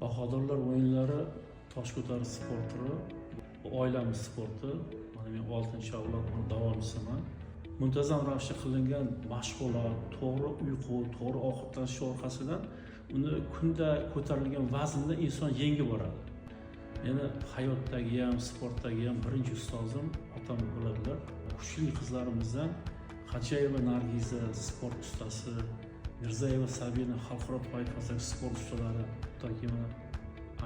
Bahodirlar o'yinlari tosh ko'tarish sport turi, oilamiz sporti. Mana men 6-avlod uni davomchisiman. Muntazam ravishda qilingan mashg'ulot, to'g'ri uyqu, to'g'ri ovqatlanish orqasidan uni kunda ko'tarilgan vaznda inson yengib boradi. Meni hayotdagi ham, sportdagi ham birinchi ustozim otam bo'ladilar. Kuchli qizlarimizdan Xo'jayeva Nargiza sport ustasi, Mirzayeva Sabina xalqaro toifasidagi sport ustalari, toki mana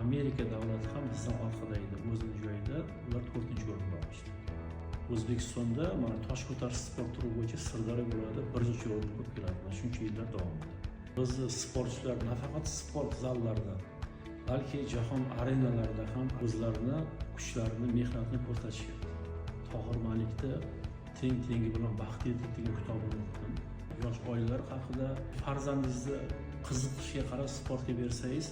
Amerika davlati ham bizdan orqada edi, o'zining joyida. Ular 4-o'ringa olishdi. O'zbekistonda mana tosh ko'tarish sport turi bo'yicha Sirdaryo viloyatida 1-o'ringa ko'p keladi. Mana shuncha yillar davomida. Biz sportchilar nafaqat sport zallarida, balki jahon arenalarida ham o'zlarini kuchlarini, mehnatini ko'rsatishgan. Tohir Malikda tengi bilan baxt yetik degan kitobini o'qidim. Yosh oilalar haqida farzandingizni qiziqishiga qarab sportga bersangiz,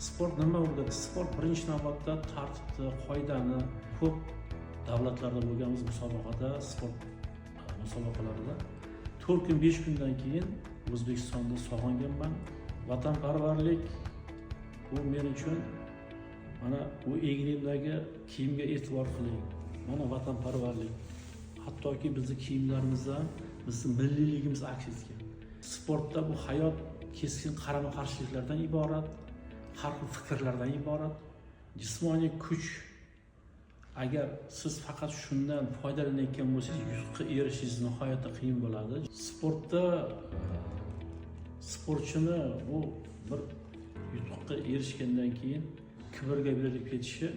sport nima o'rgatadi? Sport birinchi navbatda tartibni, qoidani ko'p davlatlarda bo'lganmiz musobaqada, sport musobaqalarida 4 kun, 5 kundan keyin O'zbekistonda sog'inganman. Vatanparvarlik bu men uchun mana bu egnimdagi kiyimga e'tibor qiling. Mana vatanparvarlik. Hattoki bizning kiyimlarimizda bizning milliyligimiz aks etgan. Sportda bu hayot keskin qarama-qarshiliklardan iborat, har xil fikrlardan iborat. Jismoniy kuch, agar siz faqat shundan foydalanayotgan bo'lsangiz, yutuqqa erishishingiz nihoyatda qiyin bo'ladi. Sportda sportchini bu bir yutuqqa erishgandan keyin kibrga berilib ketishi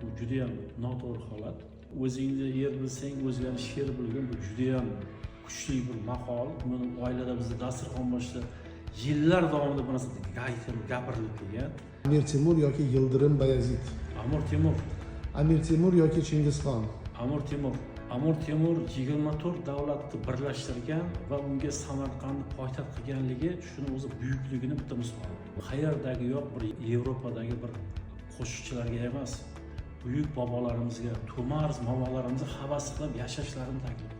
bu juda ham noto'g'ri holat. O'zingni yer bilsang, o'zgani sher bilgin, bu juda ham kuchli bir maqol. Buni oilada bizda dasturxon boshida yillar davomida bu narsa gapirilib kelgan. Amir Temur yoki Yildirim Bayazid. Amir Temur. Amir Temur yoki Chingizxon. Amir Temur. Amir Temur 24 davlatni birlashtirgan va unga Samarqandni poytaxt qilganligi shuni o'zi buyukligini bitta misol. Qayerdagi yo'q bir Yevropadagi bir qo'shiqchilarga emas, buyuk bobolarimizga, To'mars momolarimizga havas qilib yashashlarini taklif